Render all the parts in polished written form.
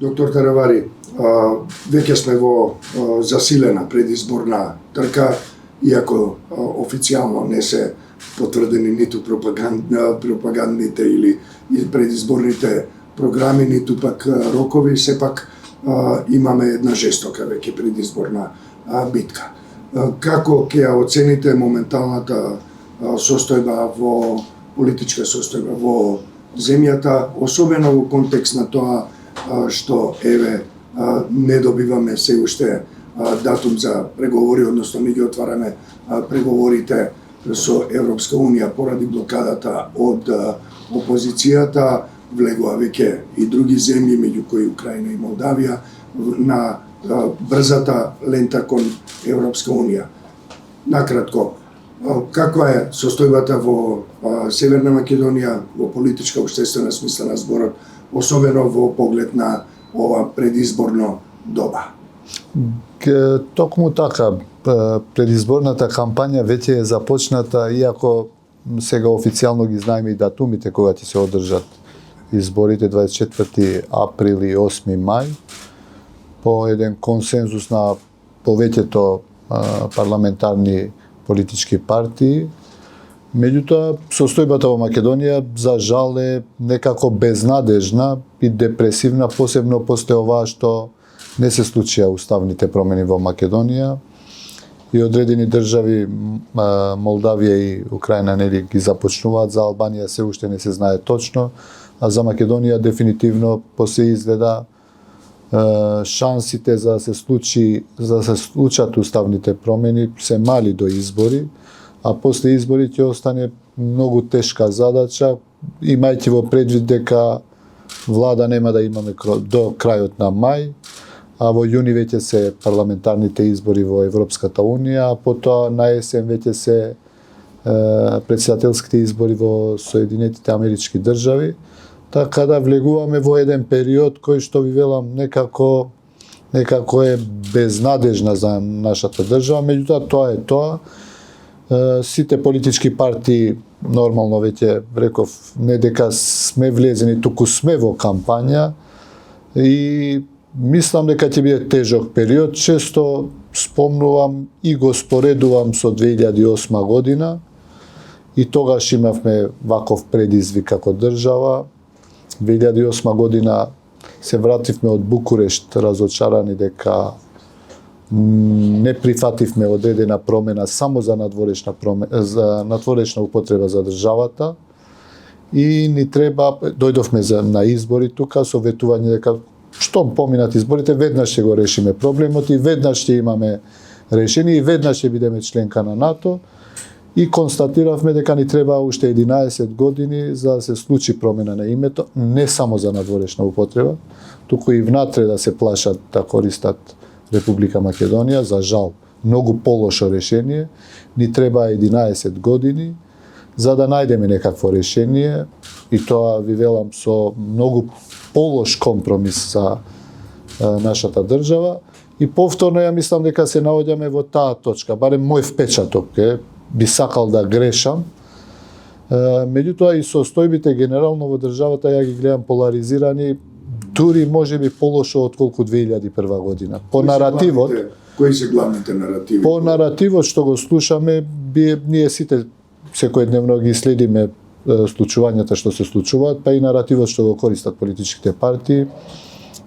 Доктор Таравари, веќе сме во засилена предизборна трка, иако официјално не се потврдени ниту пропагандните или предизборните програми, ниту пак рокови, сепак имаме една жестока веќе предизборна битка. Како ќе ја оцените моменталната состојба политичка состојба во земјата, особено во контекст на тоа што не добиваме се уште датум за преговори, односно ми ги отвараме преговорите со Европска Унија поради блокадата од опозицијата, влегува веќе и други земји, меѓу кои Украина и Молдавија, на брзата лента кон Европска Унија. Накратко, каква е состојбата во Северна Македонија, во политичка, општествена смисла на зборот, особено во поглед на ова предизборно доба? Токму така, предизборната кампања веќе е започната, иако сега официјално ги знаеме и датумите кога ќе се одржат изборите 24 април и 8 мај, по еден консензус на повеќето парламентарни политички партии. Меѓутоа, состојбата во Македонија за жал е некако безнадежна и депресивна, посебно после ова што не се случија уставните промени во Македонија и одредени држави, Молдавија и Украина, нели ги започнуваат, за Албанија се уште не се знае точно, а за Македонија дефинитивно после изгледа шансите за да се случат уставните промени се мали до избори, а после избори ќе остане многу тешка задача, имајќи во предвид дека влада нема да имаме до крајот на мај, а во јуни веќе се парламентарните избори во Европската Унија, а потоа на есен веќе се претседателските избори во Соединетите Амерички држави, така да влегуваме во еден период кој што ви велам некако е безнадежна за нашата држава, меѓутоа тоа е тоа. Сите политички партии нормално веќе реков не дека сме влезени, туку сме во кампања и мислам дека ќе биде тежок период. Често спомнувам и го споредувам со 2008 година и тогаш имавме ваков предизвик како држава. 2008 година се вративме од Букурешт разочарани дека не прифативме одредена промена само за надворешна употреба за државата и ни треба, дојдовме на избори тука со ветување дека штом поминат изборите, веднаш ќе го решиме проблемот и веднаш ќе имаме решение и веднаш ќе бидеме членка на НАТО. И констатиравме дека ни треба уште 11 години за да се случи промена на името, не само за надворешна употреба, туку и внатре да се плашат да користат Република Македонија. За жал, многу полошо решение. Ни треба 11 години за да најдеме некакво решение и тоа ви велам со многу полош компромис за нашата држава. И повторно ја мислам дека се наоѓаме во таа точка, барем мој впечаток е, би сакал да грешам. Меѓутоа и состојбите генерално во државата ја ги гледам поларизирани, дури можеби полошо отколку 2001 година. По наративот, кои се главните наративи? По наративот што го слушаме, ние сите секојдневно ги следиме случувањата што се случуваат, па и наративот што го користат политичките партии.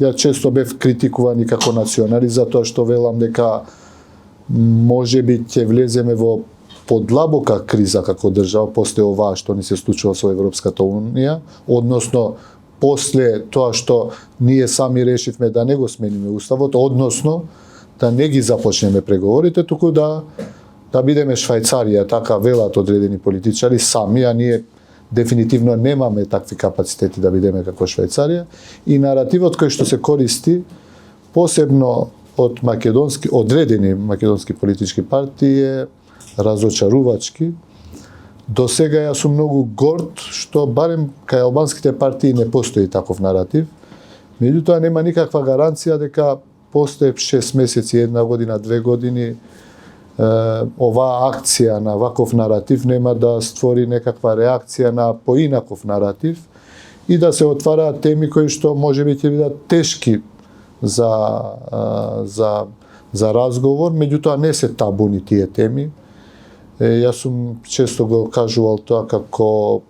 Ја често бев критикуван и како националист за тоа што велам дека можеби ќе влеземе во подлабока криза како држава после оваа што ни се случува со Европската Унија, односно после тоа што ние сами решивме да не го смениме уставот, односно да не ги започнеме преговорите, туку да бидеме Швајцарија, така велат одредени политичари сами, а ние дефинитивно немаме такви капацитети да бидеме како Швајцарија. И наративот кој што се користи, посебно од одредени македонски политички партии е разочарувачки. До сега јас сум многу горд што барем кај албанските партии не постои таков наратив. Меѓутоа нема никаква гаранција дека после 6 месеци, 1 година, 2 години оваа акција на ваков наратив нема да створи некаква реакција на поинаков наратив и да се отвараат теми кои што можеби ќе бидат тешки за разговор, меѓутоа не се табуни тие теми. Јас сум често го кажувал тоа како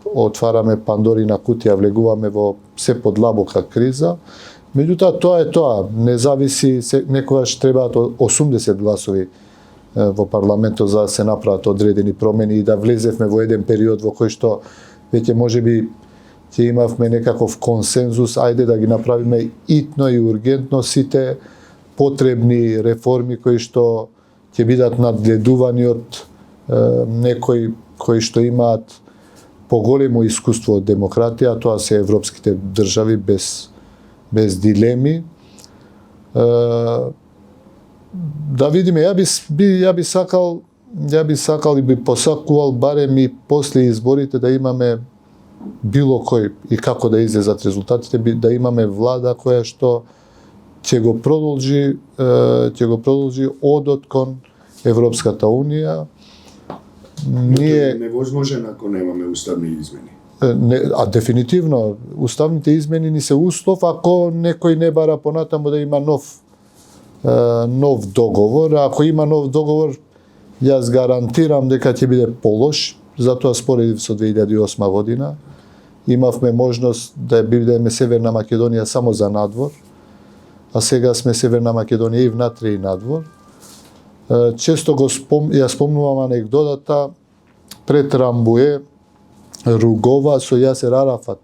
отвараме Пандорина кутија, влегуваме во се подлабока криза. Меѓутоа тоа е тоа, не зависи, некогаш требаат 80 гласови во парламентот за да се направат одредени промени и да влезевме во еден период во кој што веќе можеби ќе имавме некаков консензус, ајде да ги направиме итно и ургентно сите потребни реформи кои што ќе бидат надгледувани од некои кои што имаат поголемо искуство од демократија, тоа се европските држави без дилеми. Да видиме, ја би сакал и би посакувал барем и после изборите да имаме било кој и како да излезат резултатите, да имаме влада која што ќе го продолжи одот кон Европската унија. Ние невозможен ако немаме уставни измени. Дефинитивно, уставните измени ни се услов ако некој не бара понатаму да има нов договор. Ако има нов договор, јас гарантирам дека ќе биде полош, затоа споредив со 2008 година. Имавме можност да бидеме Северна Македонија само за надвор, а сега сме Северна Македонија и внатре и надвор. Често ја спомнувам анегдотата пред Рамбуе, Ругова со Јасер Арафат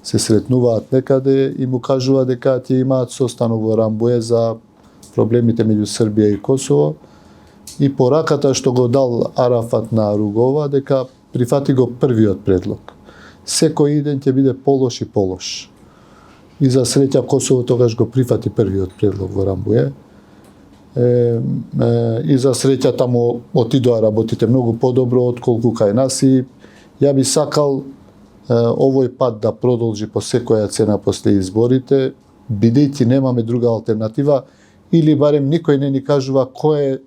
се сретнуваат некаде и му кажува дека ќе имаат состанок во Рамбуе за проблемите меѓу Србија и Косово и пораката што го дал Арафат на Ругова дека прифати го првиот предлог. Секој ден ќе биде полош и полош. И за среќа Косово тогаш го прифати првиот предлог во Рамбуе. И за среќа таму отидоа работите многу подобро отколку кај нас и ја би сакал овој пат да продолжи по секоја цена после изборите, бидејќи немаме друга алтернатива или барем никој не ни кажува која е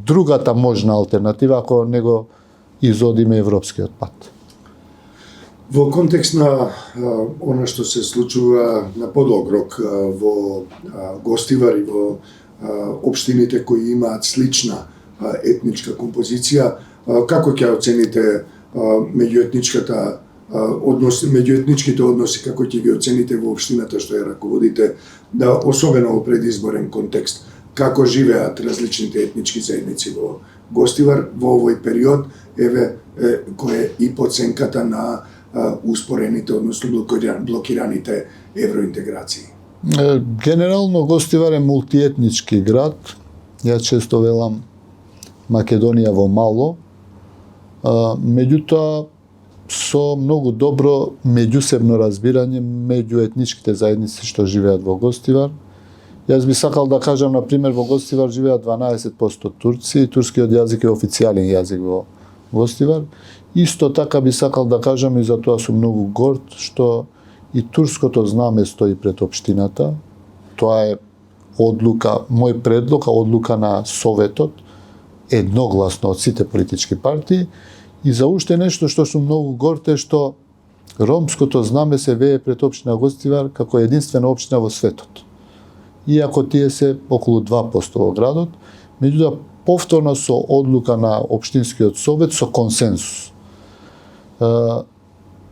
другата можна алтернатива ако не го изодиме европскиот пат. Во контекст на она што се случува на подолг рок во Гостивар и во општините кои имаат слична етничка композиција, како ќе оцените меѓуетничките односи, како ќе ги оцените во општината што ја раководите, особено во предизборен контекст, како живеат различните етнички заедници во Гостивар во овој период, кој е и проценката на успорените, односно блокираните евроинтеграции? Генерално Гостивар е мултиетнички град. Ја често велам Македонија во мало. Меѓутоа со многу добро меѓусебно разбирање меѓу етничките заедници што живеат во Гостивар. Јас би сакал да кажам, на пример, во Гостивар живеат 12% турци, турскиот јазик е официјален јазик во Гостивар. Исто така би сакал да кажам и за тоа сум многу горд што и турското знаме стои пред општината. Тоа е одлука, мој предлог, одлука на Советот, едногласно од сите политички партии. И за уште нешто што сум многу горд е што ромското знаме се вее пред општина Гостивар како единствена општина во светот. Иако тие се околу 2% во градот, меѓутоа повторно со одлука на општинскиот совет со консенсус.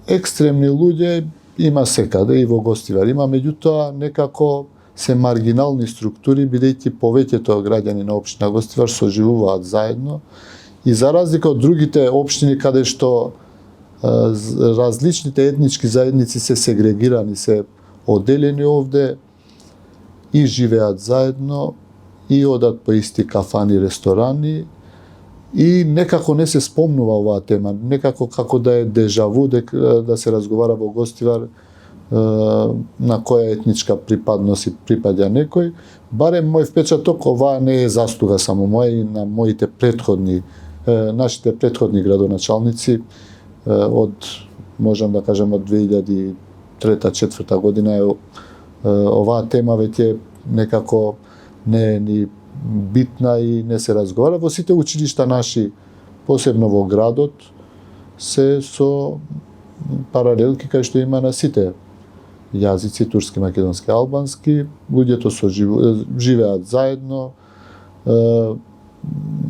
Екстремни луѓе има секаде и во Гостивар има, меѓутоа некако се маргинални структури, бидејќи повеќето граѓани на општина Гостивар соживуваат заедно и за разлика од другите општини каде што различните етнички заедници се сегрегирани, се оделени овде и живеат заедно и одат по исти кафани, ресторани и некако не се спомнува оваа тема, некако како да е дежаву да се разговара во Гостивар на која етничка припадност припаѓа некој. Барем мој впечаток, оваа не е заслуга само моја и на моите претходни, нашите претходни градоначалници од, можам да кажам, од 2003-2004 година е оваа тема веќе некако не е ни битна и не се разговара. Во сите училишта наши, посебно во градот, се со паралелки кај што има на сите јазици, турски, македонски, албански, луѓето живеат заедно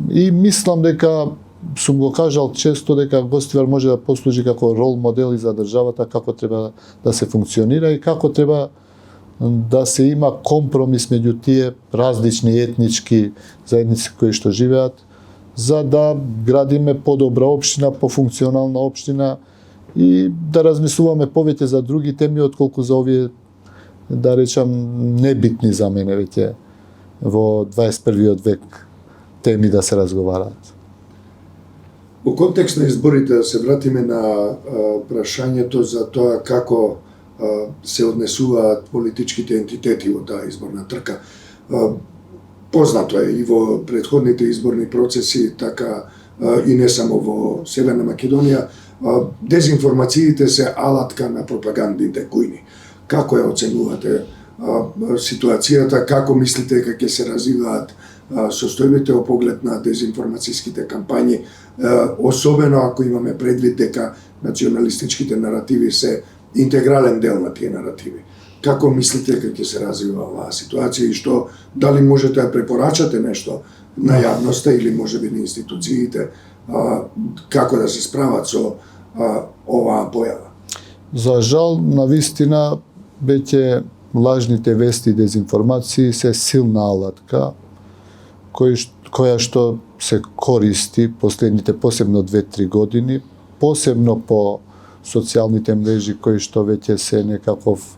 и мислам дека сум го кажал често дека Гостивар може да послужи како рол модел и за државата како треба да се функционира и како треба да се има компромис меѓу тие различни етнички заедници кои што живеат, за да градиме подобра општина, пофункционална општина и да размислуваме повеќе за други теми отколку за овие, да речам, небитни за мене веќе во 21 век теми да се разговараат. Во контекст на изборите, да се вратиме на прашањето за тоа како се однесуваат политичките ентитети во таа изборна трка. Познато е и во претходните изборни процеси, така и не само во Северна Македонија, дезинформациите се алатка на пропагандните кујни. Како ја оценувате ситуацијата, како мислите дека ќе се развиваат состојбите во поглед на дезинформацијските кампањи, особено ако имаме предвид дека националистичките наративи се интегрален дел на тие наративи. Како мислите дека ќе се развива оваа ситуација и што, дали можете да препорачате нешто на јавноста или можеби на институциите, како да се справат со оваа појава? За жал, навистина, веќе лажните вести и дезинформации се силна алатка, која што се користи последните посебно 2-3 години, посебно по социјалните мрежи кои што веќе се некаков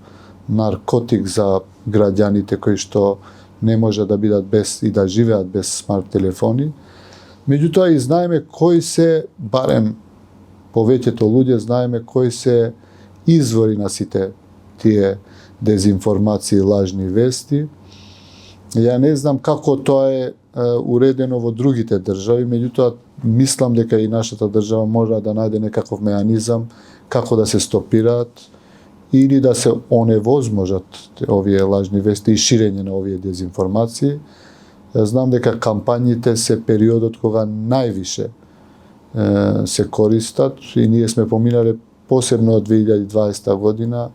наркотик за граѓаните кои што не може да бидат без и да живеат без смарт телефони. Меѓутоа и знаеме кои се, барем повеќето луѓе знаеме кои се извори на сите тие дезинформации и лажни вести. Ја не знам како тоа е уредено во другите држави, меѓутоа мислам дека и нашата држава мора да најде некаков меанизам како да се стопираат или да се оневозможат овие лажни вести и ширење на овие дезинформации. Знам дека кампањите се периодот кога највише се користат и ние сме поминале посебно од 2020 година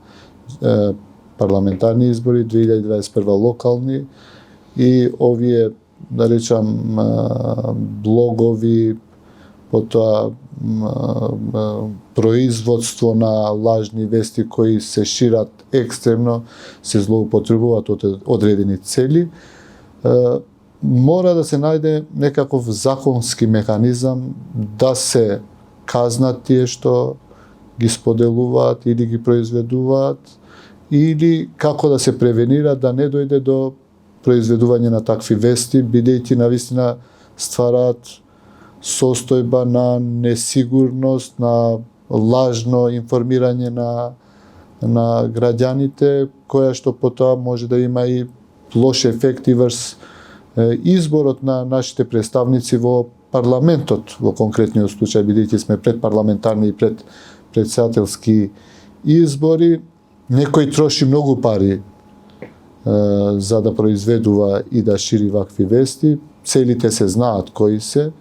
парламентарни избори, 2021 локални и овие, да речам, блогови, потоа производство на лажни вести кои се шират екстремно, се злоупотребуваат од одредени цели. Мора да се најде некаков законски механизам да се казнат тие што ги споделуваат или ги произведуваат, или како да се превенира да не дојде до произведување на такви вести, бидејќи навистина ствараат состојба на несигурност, на лажно информирање на граѓаните, која што потоа може да има и лош ефекти врз изборот на нашите представници во парламентот, во конкретниот случај, бидејќи сме пред парламентарни и пред председателски избори. Некој троши многу пари за да произведува и да шири вакви вести. Целите се знаат кои се.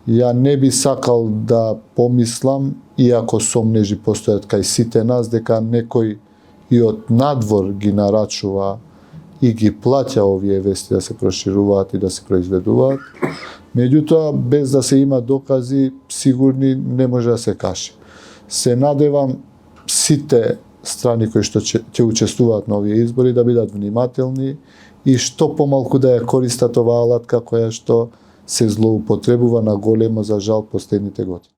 Ја не би сакал да помислам, иако сомнежи постојат кај сите нас, дека некој и од надвор ги нарачува и ги плаќа овие вести да се прошируваат и да се произведуваат. Меѓутоа, без да се има докази, сигурни не може да се каже. Се надевам сите страни кои што ќе учествуваат на овие избори да бидат внимателни и што помалку да ја користат оваа алатка која што се злоупотребува на големо, за жал, последните години.